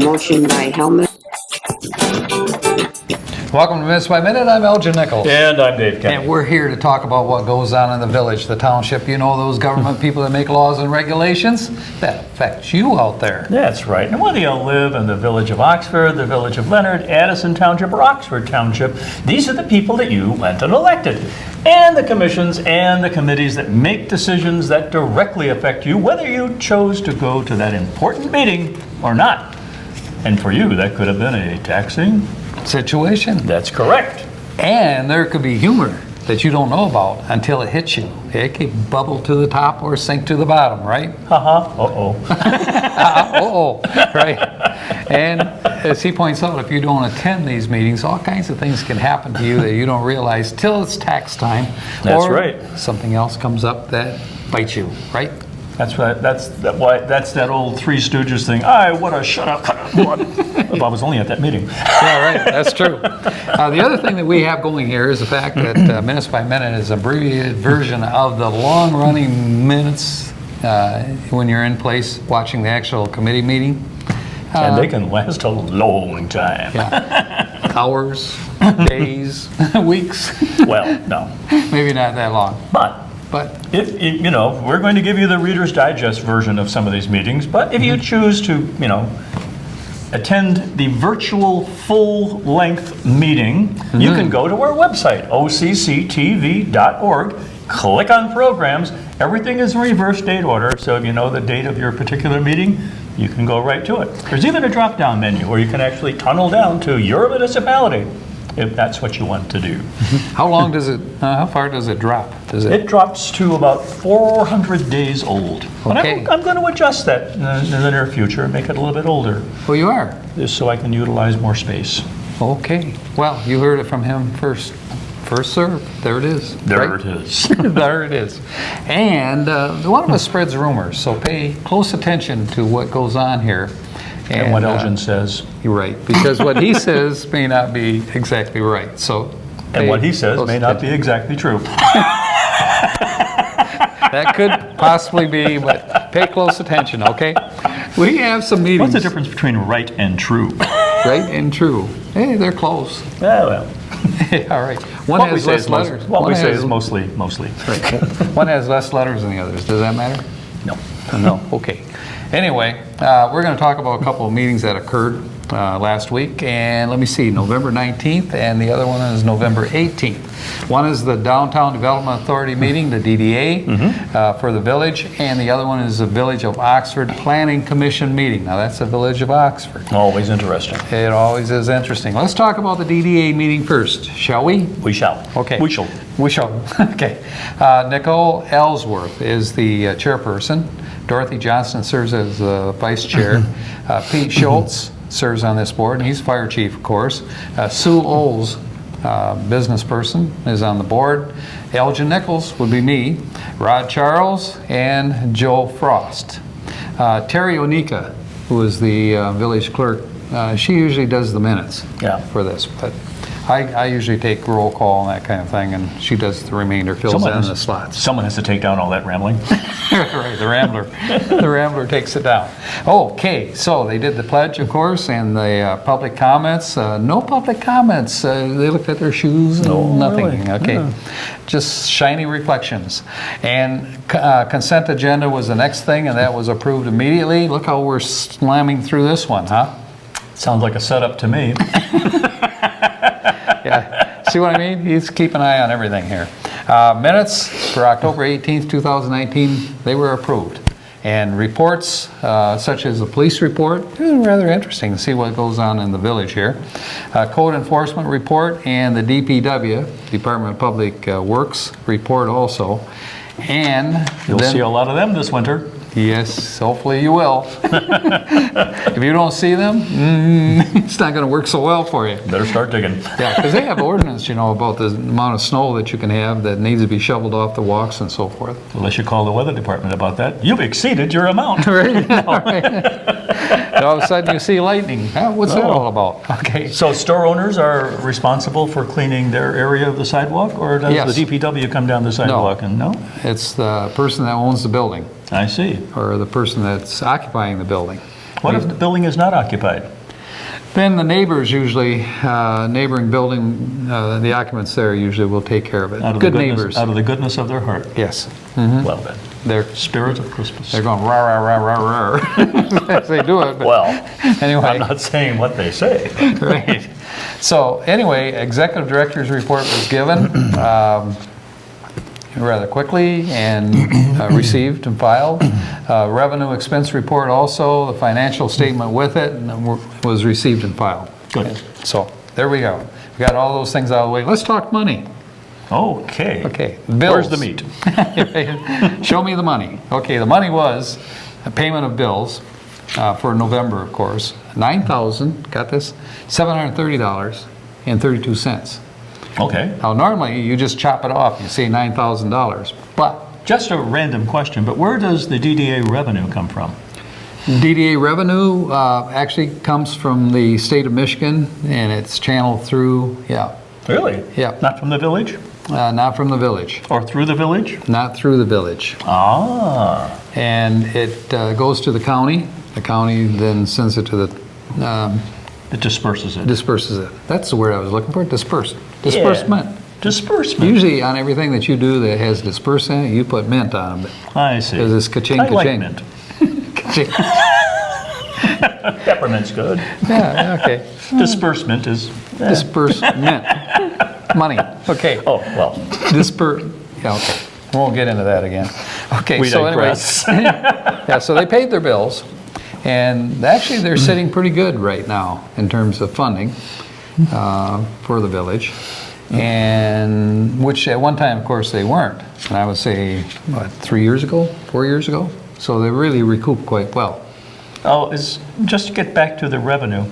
Motion by Helmut. Welcome to Minutes by Minute. I'm Elgin Nichols. And I'm Dave Kenny. And we're here to talk about what goes on in the village, the township. You know, those government people that make laws and regulations that affect you out there. That's right. And whether you live in the village of Oxford, the village of Leonard, Addison Township, or Oxford Township, these are the people that you went and elected. And the commissions and the committees that make decisions that directly affect you, whether you chose to go to that important meeting or not. And for you, that could have been a taxing Situation. That's correct. And there could be humor that you don't know about until it hits you. It could bubble to the top or sink to the bottom, right? Uh-oh. Right. And as he points out, if you don't attend these meetings, all kinds of things can happen to you that you don't realize till it's tax time. That's or right. Something else comes up that bites you, right? That's right. That's that old Three Stooges thing. I would have shut up. If I was only at that meeting. Yeah, right. That's true. The other thing that we have going here is the fact that Minutes by Minute is an abbreviated version of the long-running minutes when you're in place watching the actual committee meeting. And they can last a long time. Yeah. Hours, days, weeks. Well, no. Maybe not that long. But if we're going to give you the Reader's Digest version of some of these meetings, but if you choose to, attend the virtual full-length meeting, you can go to our website, occtv.org, click on programs. Everything is in reverse date order, so if you know the date of your particular meeting, you can go right to it. There's even a drop-down menu where you can actually tunnel down to your municipality if that's what you want to do. How long does it, how far does it drop? It drops to about 400 days old. But Okay. I'm going to adjust that in the near future, make it a little bit older, Oh, you are? just so I can utilize more space. Okay. Well, you heard it from him first. First serve. There it is. There right? it is. There it is. And one of us spreads rumors, so pay close attention to what goes on here. And what Elgin says. You're right, because what he says may not be exactly right. So, And what he says may not be exactly true. That could possibly be, but pay close attention, okay? We have some meetings. What's the difference between right and true? Right and true. Hey, they're close. Well. All right. One What we has say less is letters. What One we say has- is mostly. Right. One has less letters than the others. Does that matter? No. No. Okay. Anyway, we're going to talk about a couple of meetings that occurred last week, and let me see, November 19th, and the other one is November 18th. One is the Downtown Development Authority meeting, the DDA, for the village, and the other one is the Village of Oxford Planning Commission meeting. Now, that's the Village of Oxford. Always interesting. It always is interesting. Let's talk about the DDA meeting first, shall we? We shall. Okay. We shall. We shall. Okay. Nicole Ellsworth is the chairperson. Dorothy Johnson serves as vice chair. Pete Schultz serves on this board, and he's fire chief, of course. Sue Oles, business person, is on the board. Elgin Nichols would be me. Rod Charles and Joe Frost. Terry Onika, who is the village clerk, she usually does the minutes for this, but I usually take roll call and that kind of thing, and she does the remainder, fills in the slots. Someone has to take down all that rambling. Right, the Rambler. The Rambler takes it down. Okay, so they did the pledge, of course, and the public comments. No public comments. They looked at their shoes and nothing. Really? Okay, just shiny reflections. And consent agenda was the next thing, and that was approved immediately. Look how we're slamming through this one, huh? Sounds like a setup to me. Yeah, see what I mean? He's keeping an eye on everything here. Minutes for October 18th, 2019, they were approved. And reports, such as the police report, rather interesting to see what goes on in the village here. Code enforcement report and the DPW, Department of Public Works report also. And You'll see a lot of them this winter. Yes, hopefully you will. If you don't see them, it's not going to work so well for you. Better start digging. Yeah, because they have ordinance, about the amount of snow that you can have that needs to be shoveled off the walks and so forth. Unless you call the weather department about that. You've exceeded your amount. Right? all of a sudden you see lightning. Huh, what's that all about? Okay. So store owners are responsible for cleaning their area of the sidewalk, or does Yes. the DPW come down the sidewalk and no? It's the person that owns the building I see. or the person that's occupying the building. What if the building is not occupied? Then the neighbors usually, neighboring building, the occupants there usually will take care of it. Out of Good the goodness, neighbors. Out of the goodness of their heart. Yes. Well then, They're spirit of Christmas. they're going rah rah rah rah rah as they do it. But Well, anyway, I'm not saying what they say. right. So anyway, executive director's report was given rather quickly and received and filed. Revenue expense report also, the financial statement with it, and was received and filed. Good. So there we go. We got all those things out of the way. Let's talk money. Okay. Okay, bills. Where's the meat? Show me the money. Okay, the money was a payment of bills for November, of course. $9,000, got this? $730.32. Okay. Now, normally you just chop it off. You say $9,000, but Just a random question, but where does the DDA revenue come from? DDA revenue actually comes from the state of Michigan, and it's channeled through, Really? Yeah. Not from the village? not from the village, Or through the village? not through the village. Ah. And it goes to the county. The county then sends it to the, It disperses it. disperses it. That's the word I was looking for, disperse. Disbursement. Disbursement. Usually on everything that you do that has disperse in it, you put mint on them. I see. Because it's ka-ching, I like ka-ching. mint. Ka-ching. Peppermint's good. Yeah, okay. Disbursement is... Disbursement. Money. Okay. Oh, well, Yeah, okay. We won't get into that again. Okay, we so digress. anyway. Yeah, so they paid their bills, and actually they're sitting pretty good right now in terms of funding for the village, and which at one time, of course, they weren't. And I would say, what, 4 years ago? So they really recouped quite well. Just to get back to the revenue,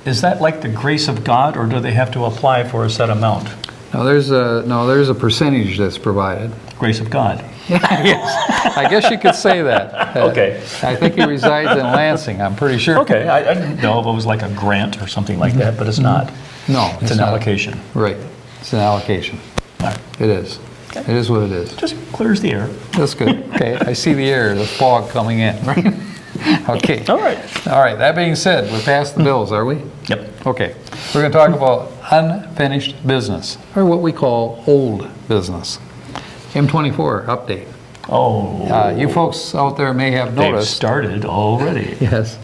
is that like the grace of God, or do they have to apply for a set amount? Now there's a percentage that's provided. Grace of God. Yes, I guess you could say that. Okay. I think he resides in Lansing, I'm pretty sure. Okay, I didn't know if it was like a grant or something like that, but it's not. No, It's an not. allocation. Right, it's an allocation. All right. It is. It is what it is. Just clears the air. That's good. Okay, I see the air, the fog coming in, right? Okay. All right. All right, that being said, we're past the bills, are we? Yep. Okay. We're going to talk about unfinished business, or what we call old business. M24 update. Oh, You folks out there may have they've noticed. started already. Yes.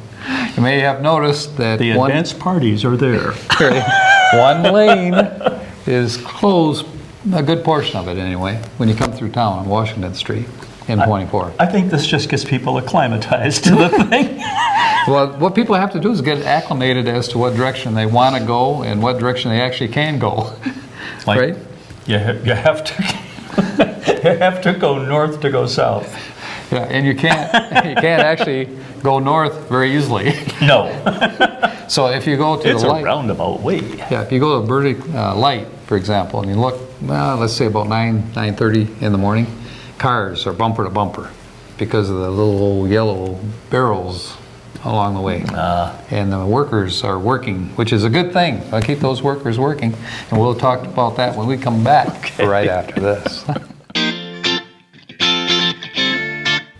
You may have noticed that The advanced parties are there. one lane is closed, a good portion of it anyway, when you come through town on Washington Street, M24. I think this just gets people acclimatized to the thing. Well, what people have to do is get acclimated as to what direction they want to go and what direction they actually can go, Like, right? You have to you have to go north to go south. Yeah, and you can't actually go north very easily. No, So if you go to it's the a light, roundabout way. yeah, if you go to Burdick Light, for example, and you look, well, let's say about 9:30 in the morning, cars are bumper to bumper because of the little old yellow barrels along the way. And the workers are working, which is a good thing. I'll keep those workers working, and we'll talk about that when we come back right after this.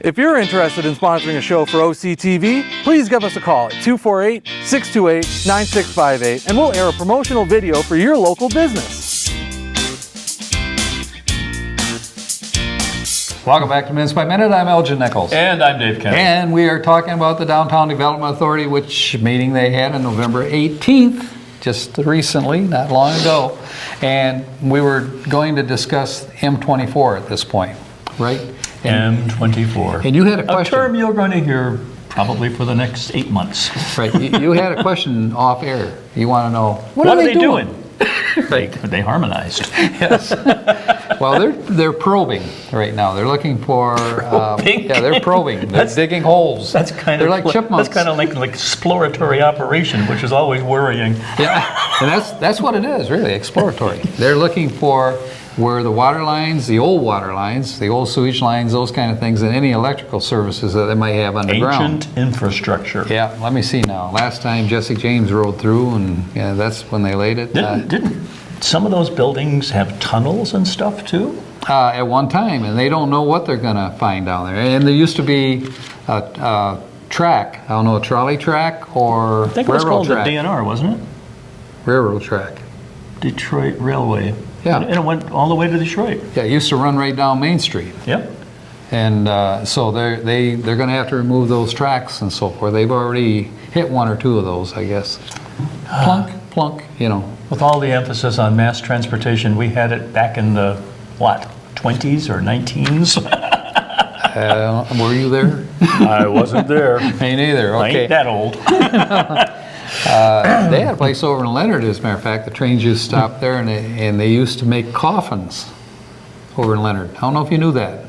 If you're interested in sponsoring a show for OCTV, please give us a call at 248-628-9658 and we'll air a promotional video for your local business. Welcome back to Minutes by Minute. I'm Elgin Nichols. And I'm Dave Kennedy. And we are talking about the Downtown Development Authority, which meeting they had on November 18th, just recently, not long ago. And we were going to discuss M24 at this point, right? M24. And you had a A question. term you're going to hear probably for the next 8 months. Right, you had a question off air. You want to know, What are they doing? Right. They harmonized. Yes. Well, they're probing right now. They're looking for, Probing? yeah, they're probing. They're digging holes. That's kind They're of like chipmunks. That's kind of like exploratory operation, which is always worrying. Yeah, and that's what it is, really, exploratory. They're looking for where the water lines, the old sewage lines, those kind of things, and any electrical services that they might have underground. Ancient infrastructure. Yeah, let me see now. Last time Jesse James rode through, and yeah, that's when they laid it. Didn't some of those buildings have tunnels and stuff too? At one time, and they don't know what they're going to find down there. And there used to be a track, I don't know, a trolley track or I think it was railroad called track. the DNR, wasn't it? Railroad track. Detroit Railway. Yeah. And it went all the way to Detroit. Yeah, it used to run right down Main Street. Yep. And so they're going to have to remove those tracks and so forth. They've already hit one or two of those, I guess. Plunk, plunk, you know. With all the emphasis on mass transportation, we had it back in the, what, 20s or 19s? Were you there? I wasn't there. Me neither. I Okay. ain't that old. They had a place over in Leonard, as a matter of fact. The trains used to stop there, and they used to make coffins over in Leonard. I don't know if you knew that.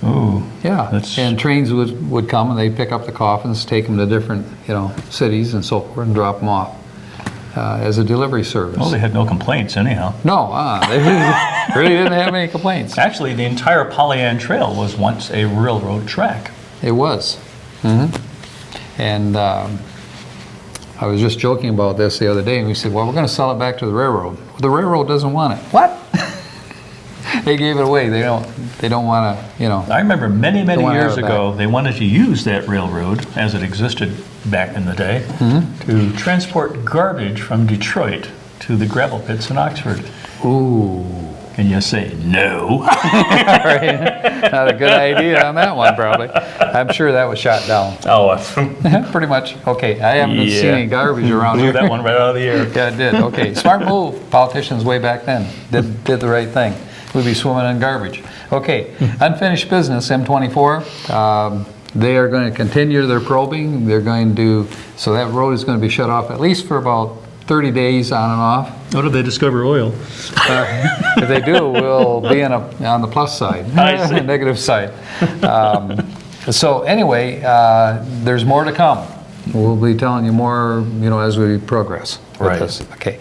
Ooh. Yeah, That's- and trains would come and they'd pick up the coffins, take them to different, cities and so forth, and drop them off as a delivery service. Well, they had no complaints anyhow. No, they really didn't have any complaints. Actually, the entire Pollyant Trail was once a railroad track. It was. And I was just joking about this the other day, and we said, well, we're going to sell it back to the railroad. Well, the railroad doesn't want it. What? They gave it away. They don't want to, I remember many, many wanna have years it ago, they wanted to use that railroad as it existed back in the day to transport garbage from Detroit to the gravel pits in Oxford. Ooh. And you say no. Right. Not a good idea on that one, probably. I'm sure that was shot down. Oh, Pretty much. Okay, I haven't seen Yeah. any garbage around blew here. that one right out of the air. Yeah, it did. Okay, smart move. Politicians way back then did the right thing. We'd be swimming in garbage. Okay, unfinished business, M24. They are going to continue their probing. So that road is going to be shut off at least for about 30 days on and off. How did they discover oil? If they do, we'll be on the plus side, I see. negative side. So anyway, there's more to come. We'll be telling you more, as we progress with Right. this. Okay.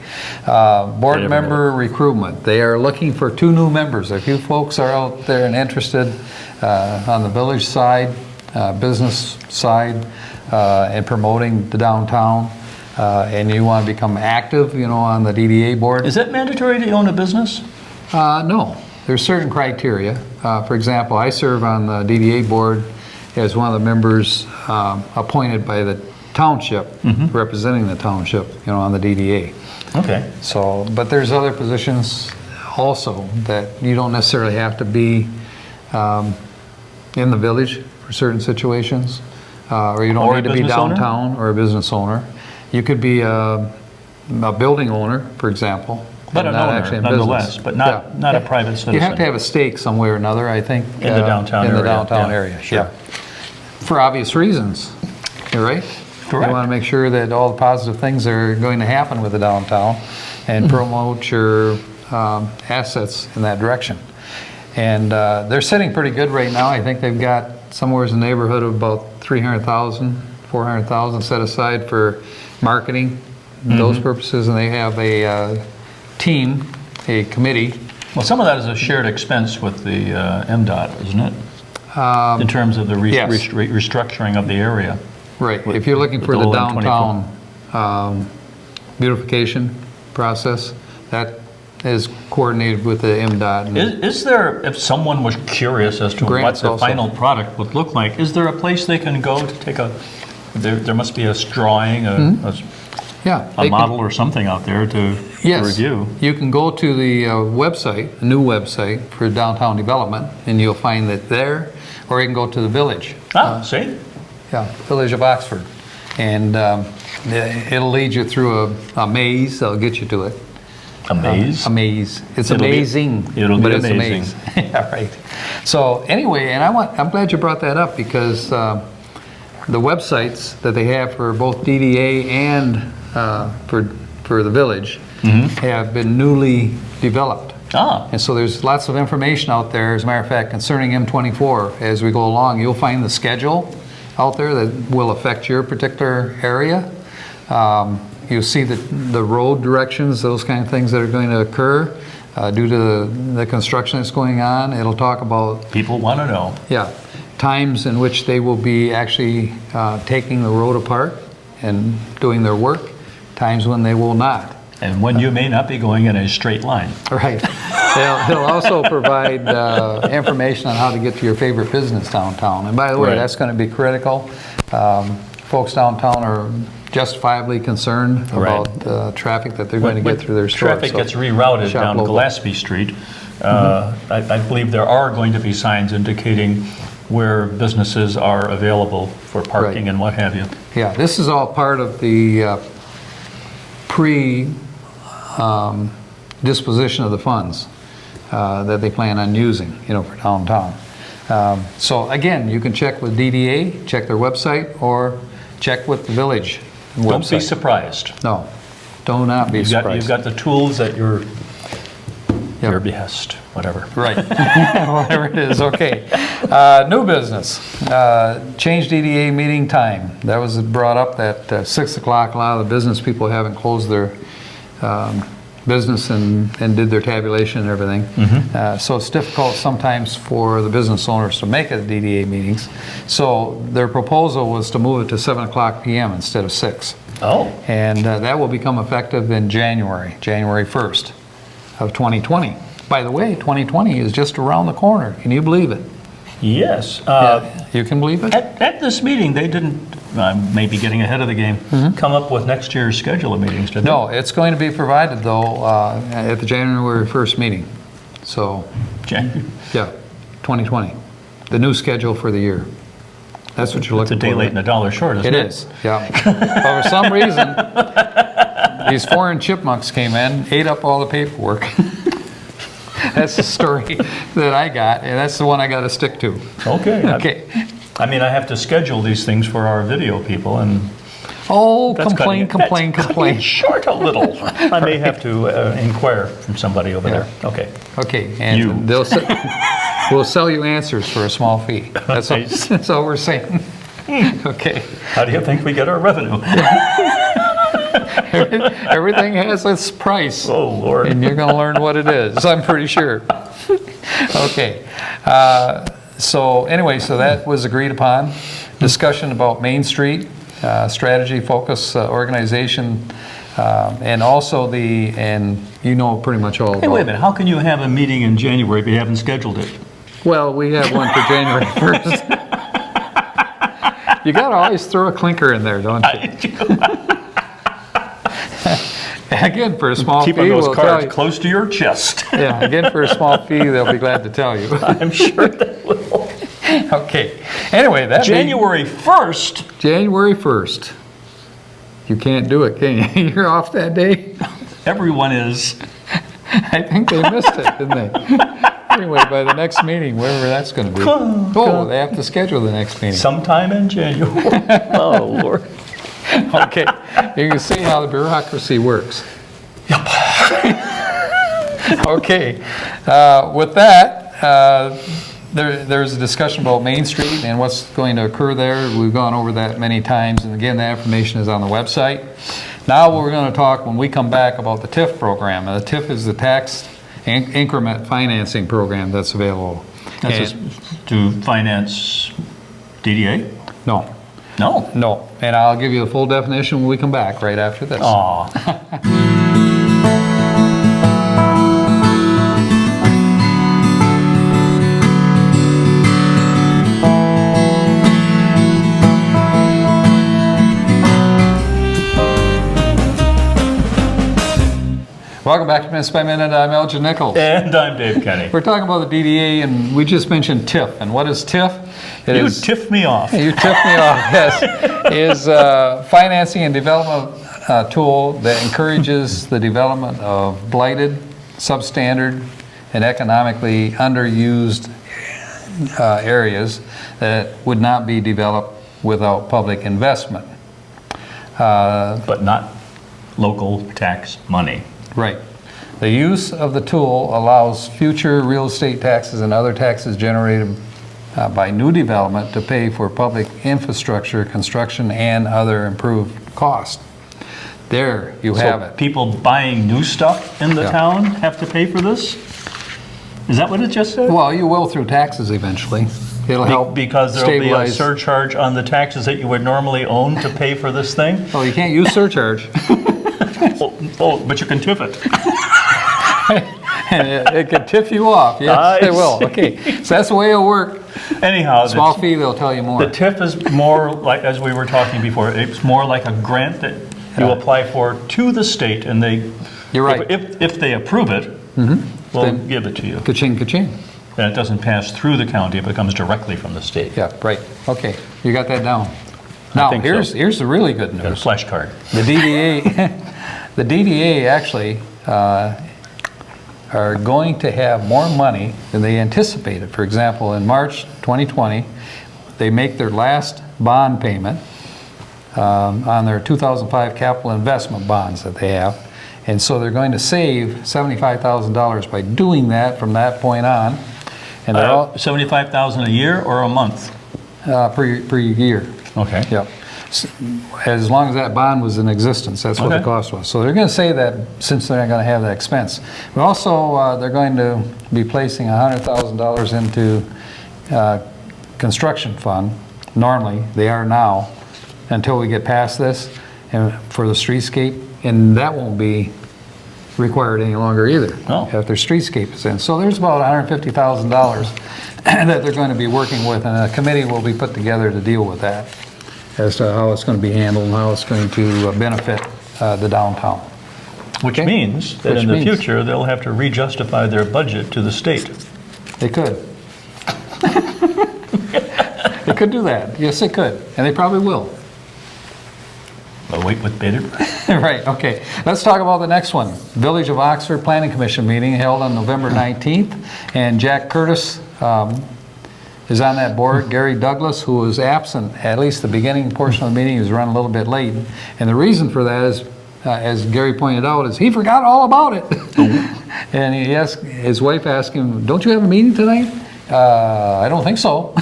Board Wait a member recruitment. They are looking for 2 new members. If you folks are out there and interested on the village side, business side, and promoting the downtown, and you want to become active, on the DDA board. Is it mandatory to own a business? No, there's certain criteria. For example, I serve on the DDA board as one of the members appointed by the township, representing the township, on the DDA. Okay. So, but there's other positions also that you don't necessarily have to be in the village for certain situations, or you don't Or a need to be business owner? downtown or a business owner. You could be a building owner, for example. But and an not owner, actually in nonetheless, business. but not a private citizen. You have to have a stake somewhere or another, I think. In the downtown in the area, downtown yeah, area, sure. yeah. For obvious reasons, you're right? Correct. You want to make sure that all the positive things are going to happen with the downtown and promote your assets in that direction. And they're sitting pretty good right now. I think they've got somewhere in the neighborhood of about 300,000, 400,000 set aside for marketing, those purposes, and they have a team, a committee. Well, some of that is a shared expense with the MDOT, isn't it? In terms of the yes. restructuring of the area. Right, if you're looking for with the the LM24. downtown beautification process, that is coordinated with the MDOT. and- Is there, if someone was curious as to what Grants the also. final product would look like, is there a place they can go to take there must be a drawing, Yeah. a they can- model or something out there to Yes, review? you can go to the website, a new website for downtown development, and you'll find it there, or you can go to the village. See? Yeah, Village of Oxford. And it'll lead you through a maze, they'll get you to it. A maze? A maze. It's It'll be- amazing. it'll be but it's amazing. a maze. Yeah, right. So anyway, and I'm glad you brought that up because the websites that they have for both DDA and for the village have been newly developed. And so there's lots of information out there, as a matter of fact, concerning M24. As we go along, you'll find the schedule out there that will affect your particular area. You'll see the road directions, those kind of things that are going to occur. due to the construction that's going on. It'll talk about, People want to know. yeah, times in which they will be actually taking the road apart and doing their work, times when they will not. And when you may not be going in a straight line. Right. They'll also provide information on how to get to your favorite business downtown. And by the way, Right. that's going to be critical. Folks downtown are justifiably concerned Right. about traffic that they're going to get through their stores. Traffic So gets rerouted shop down local. Gillespie Street. I believe there are going to be signs indicating where businesses are available for parking Right. and what have you. Yeah, this is all part of the disposition of the funds that they plan on using, for downtown. So again, you can check with DDA, check their website, or check with the village website. Don't be surprised. No, do not be You've surprised. got the tools at your Yep. behest, whatever. Right, whatever it is, okay. New business, change DDA meeting time. That was brought up at 6 o'clock. A lot of the business people haven't closed their business and did their tabulation and everything. So it's difficult sometimes for the business owners to make it at DDA meetings. So their proposal was to move it to 7 o'clock PM instead of 6. Oh, And that will become effective in January 1st of 2020. By the way, 2020 is just around the corner. Can you believe it? yes. You can believe it? At this meeting, they didn't, maybe getting ahead of the game, come up with next year's schedule of meetings, did they? No, it's going to be provided though at the January 1st meeting. So, Jan- yeah, 2020, the new schedule for the year. That's what you're It's a looking for. day late and a dollar short, isn't It it? is, yeah. But for some reason, these foreign chipmunks came in, ate up all the paperwork. That's the story that I got, and that's the one I got to stick to. Okay. Okay. I mean, I have to schedule these things for our video people, and Oh, that's complain, cutting it- complain, that's cutting it complain. short a little. I may have to inquire from somebody over there. Okay. Okay, and You. we'll sell you answers for a small fee. That's all, Nice. that's all we're saying. Okay. How do you think we get our revenue? Everything has its price. Oh, Lord. And you're going to learn what it is, I'm pretty sure. Okay. So anyway, so that was agreed upon. Discussion about Main Street, strategy, focus, organization, and also and you know pretty much all Hey, about wait a minute. How can you have a meeting in January if you haven't scheduled it? Well, we have one for January 1st. You got to always throw a clinker in there, don't you? Again, for a small fee, Keeping those we'll tell cards you. close to your chest. Yeah, again, for a small fee, they'll be glad to tell you. I'm sure they will. Okay. Anyway, that January 1st. January 1st. You can't do it, can you? You're off that day? Everyone is. I think they missed it, didn't they? Anyway, by the next meeting, wherever that's going to be. Oh, they have to schedule the next meeting. Sometime in January. Oh, Lord. Okay. You can see how the bureaucracy works. Okay. With that, there's a discussion about Main Street and what's going to occur there. We've gone over that many times, and again, that information is on the website. Now we're going to talk, when we come back, about the TIF program. The TIF is the tax increment financing program that's available. That's just to finance DDA? No, No. no. And I'll give you the full definition when we come back right after this. Aw. Welcome back to Minutes by Minute. I'm Elgin Nichols. And I'm Dave Kenny. We're talking about the DDA, and we just mentioned TIF. And what is TIF? It You is- tiffed me off. You tipped me off, yes. Is financing and development tool that encourages the development of blighted, substandard, and economically underused areas that would not be developed without public investment. But not local tax money. Right. The use of the tool allows future real estate taxes and other taxes generated by new development to pay for public infrastructure, construction, and other improved costs. There, you have it. People buying new stuff in the Yeah. town have to pay for this? Is that what it just said? Well, you will through taxes eventually. It'll help Because there'll be a stabilize. surcharge on the taxes that you would normally own to pay for this thing? Oh, you can't use surcharge. Oh, but you can tip it. It could tip you off. Yes, I it will. see. Okay, so that's the way it'll work. Anyhow, Small fee, they'll tell you more. the tip is more like, as we were talking before, it's more like a grant that you Yeah. apply for to the state, and they, You're right. if they approve it, we'll Then- give it to you. Ka-ching, ka-ching. And it doesn't pass through the county, it comes directly from the state. Yeah, right. Okay, you got that down. Now, think so. here's the really good Got a news. flash card. The DDA, the DDA actually are going to have more money than they anticipated. For example, in March 2020, they make their last bond payment on their 2005 capital investment bonds that they have. And so they're going to save $75,000 by doing that from that point on. And they're all 75,000 a year or a month? per year. Okay. Yep. As long as that bond was in existence, that's what the Okay. cost was. So they're going to say that since they're not going to have that expense. But also, they're going to be placing $100,000 into construction fund. Normally, they are now, until we get past this, and for the streetscape, and that won't be required any longer either. Oh. After streetscape is in. So there's about $150,000 that they're going to be working with, and a committee will be put together to deal with that, as to how it's going to be handled and how it's going to benefit the downtown. Which Okay. means that Which in the means- future, they'll have to re-justify their budget to the state. They could. They could do that. Yes, they could. And they probably will. But wait with bated breath. Right, okay. Let's talk about the next one. Village of Oxford Planning Commission meeting held on November 19th. And Jack Curtis is on that board. Gary Douglas, who was absent at least the beginning portion of the meeting, he was running a little bit late. And the reason for that is, as Gary pointed out, is he forgot all about it. And he asked, his wife asked him, "Don't you have a meeting tonight?" "I don't think so."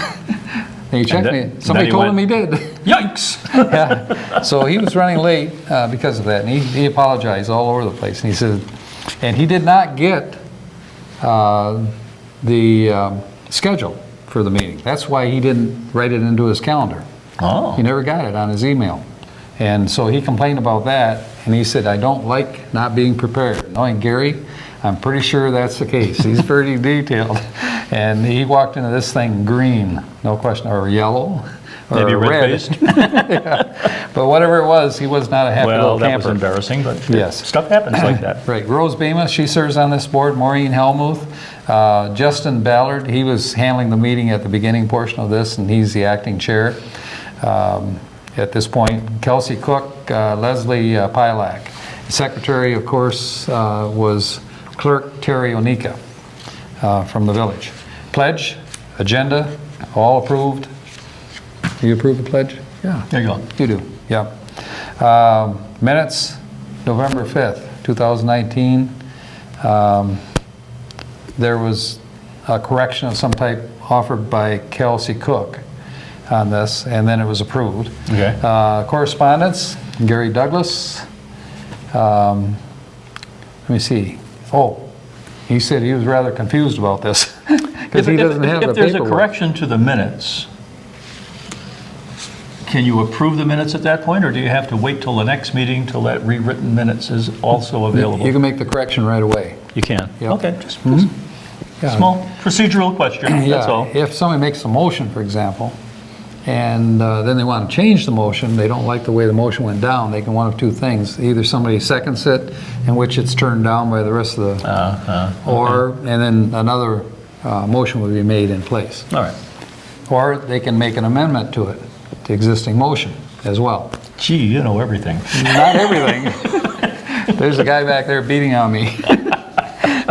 And he checked then- me. and Somebody then he told him he went- did. Yikes! Yeah. So he was running late because of that, and he apologized all over the place. And he said, and he did not get the schedule for the meeting. That's why he didn't write it into his calendar. Oh, He never got it on his email. And so he complained about that, and he said, "I don't like not being prepared." Knowing Gary, I'm pretty sure that's the case. He's pretty detailed. And he walked into this thing green, no question, or yellow, or maybe red. red-faced? But whatever it was, he was not a happy Well, little that was camper. embarrassing, but Yes. stuff happens like that. Right, Rose Bemis, she serves on this board. Maureen Helmuth, Justin Ballard, he was handling the meeting at the beginning portion of this, and he's the acting chair at this point. Kelsey Cook, Leslie Pilak. Secretary, of course, was Clerk Terry Onika from the village. Pledge, agenda, all approved. Do you approve the pledge? Yeah. There you go. You do, yeah. Minutes, November 5th, 2019. There was a correction of some type offered by Kelsey Cook on this, and then it was approved. Okay. Correspondence, Gary Douglas. Let me see. Oh, he said he was rather confused about this because he doesn't have the If there's a paperwork. correction to the minutes, can you approve the minutes at that point, or do you have to wait till the next meeting till that rewritten minutes is also available? You can make the correction right away. You can? Yep. Okay, just Yeah. small procedural question, that's all. If somebody makes a motion, for example, and then they want to change the motion, they don't like the way the motion went down, they can one of two things. Either somebody seconds it, in which it's turned down by the rest of the, and then another motion would be made in place. All right. Or they can make an amendment to it, the existing motion as well. Gee, you know everything. Not everything. There's a guy back there beating on me.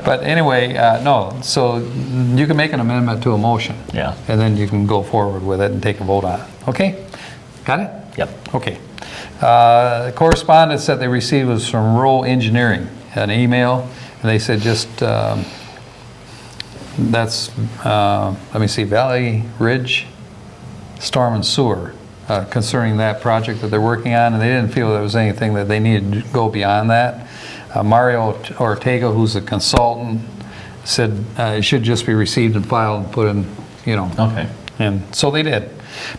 But anyway, no, so you can make an amendment to a motion. Yeah. And then you can go forward with it and take a vote on it. Okay? Got it? Yep. Okay. Correspondence that they received was from Rural Engineering, an email, and they said just, that's, let me see, Valley Ridge Storm and Sewer concerning that project that they're working on, and they didn't feel there was anything that they needed to go beyond that. Mario Ortega, who's a consultant, said it should just be received and filed and put in, you know. Okay. And so they did.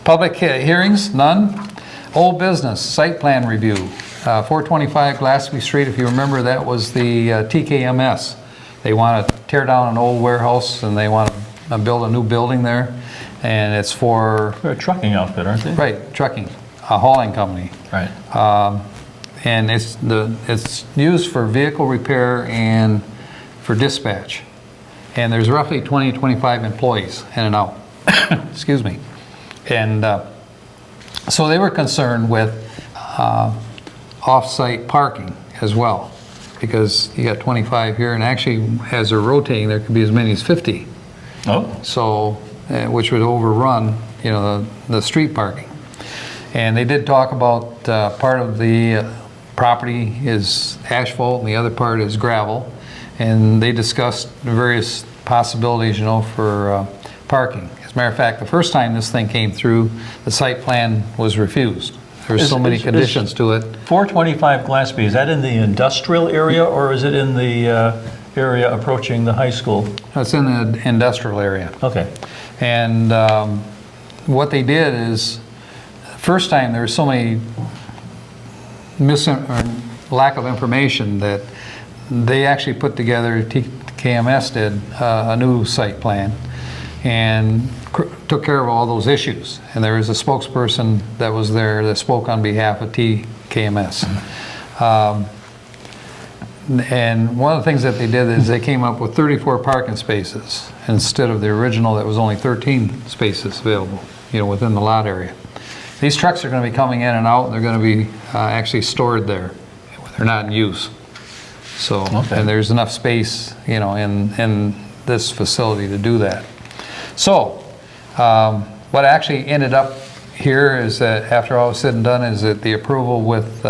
Public hearings, none. Old business, site plan review. 425 Glassby Street, if you remember, that was the TKMS. They want to tear down an old warehouse and they want to build a new building there. And it's for, They're a trucking outfit, aren't they? right, trucking, a hauling company. Right. And it's used for vehicle repair and for dispatch. And there's roughly 20, 25 employees in and out. Excuse me. And so they were concerned with off-site parking as well, because you got 25 here, and actually, as they're rotating, there could be as many as 50. Oh, So, which would overrun, you know, the street parking. And they did talk about part of the property is asphalt and the other part is gravel. And they discussed various possibilities, you know, for parking. As a matter of fact, the first time this thing came through, the site plan was refused. There's so many conditions to it. 425 Glassby, is that in the industrial area or is it in the area approaching the high school? It's in the industrial area. Okay. And what they did is, first time there was so many lack of information that they actually put together, TKMS did, a new site plan and took care of all those issues. And there was a spokesperson that was there that spoke on behalf of TKMS. And one of the things that they did is they came up with 34 parking spaces instead of the original that was only 13 spaces available, you know, within the lot area. These trucks are going to be coming in and out, and they're going to be actually stored there. They're not in use. So, Okay. and there's enough space, you know, in this facility to do that. So, what actually ended up here is that after all was said and done is that the approval with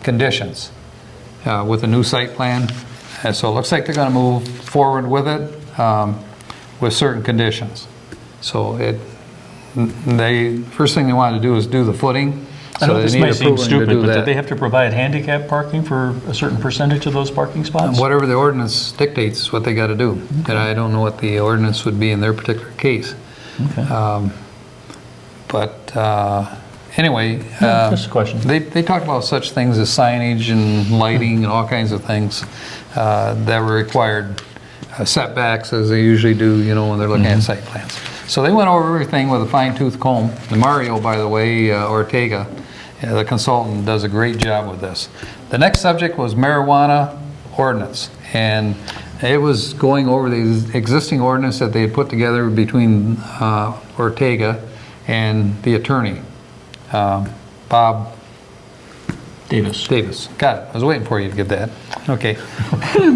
conditions, with a new site plan. And so it looks like they're going to move forward with it with certain conditions. So first thing they wanted to do is do the footing. I know So this they need may seem approval to stupid, do but that. did they have to provide handicap parking for a certain percentage of those parking spots? Whatever the ordinance dictates is what they got to do. And I don't know what the ordinance would be in their particular case. Okay. Anyway, Just a question. they talked about such things as signage and lighting and all kinds of things that were required, setbacks as they usually do, you know, when they're looking at site plans. So they went over everything with a fine-tooth comb. And Mario, by the way, Ortega, the consultant, does a great job with this. The next subject was marijuana ordinance. And it was going over the existing ordinance that they had put together between Ortega and the attorney, Bob Davis. Davis. Got it. I was waiting for you to get that. Okay.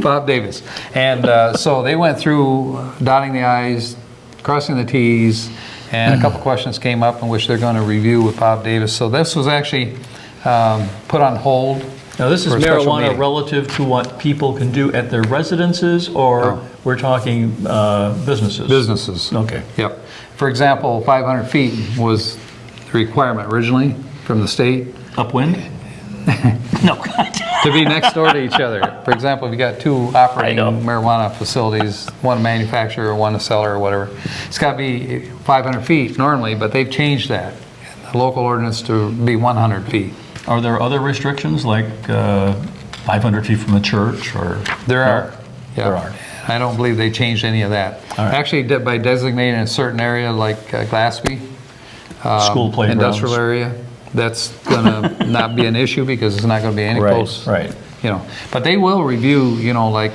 Bob Davis. And so they went through dotting the I's, crossing the T's, and a couple questions came up in which they're going to review with Bob Davis. So this was actually put on hold. Now, this is For a special marijuana meeting. relative to what people can do at their residences, or No. we're talking businesses? Businesses. Okay. Yep. For example, 500 feet was the requirement originally from the state Upwind? No. to be next door to each other. For example, if you got two operating I know. marijuana facilities, one a manufacturer, one a seller or whatever, it's got to be 500 feet normally, but they've changed that, the local ordinance, to be 100 feet. Are there other restrictions, like 500 feet from a church, or? There No? are. Yeah. There are. I don't believe they changed any of that. All right. Actually, by designating a certain area like Glassby, School playgrounds. industrial area, that's going to not be an issue because it's not going to be any Right, close. right. You know, but they will review, you know, like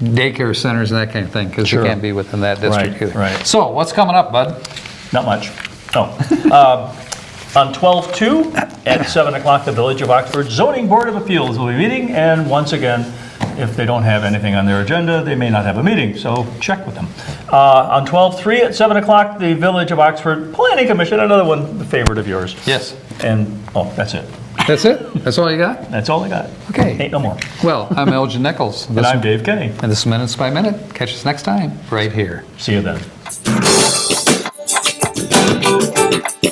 daycare centers and that kind of thing, because Sure. they can't be within that district Right, either. right. So what's coming up, bud? Not much. Oh. On 12/2 at 7 o'clock, the Village of Oxford Zoning Board of Appeals will be meeting, and once again, if they don't have anything on their agenda, they may not have a meeting, so check with them. On 12/3 at 7 o'clock, the Village of Oxford Planning Commission, another one, the favorite of yours. Yes. And, that's it. That's it? That's all you got? That's all I got. Okay. Ain't no more. Well, I'm Elgin Nichols. And I'm Dave Kenny. And this is Minutes by Minute. Catch us next time, right here. See you then. Bye.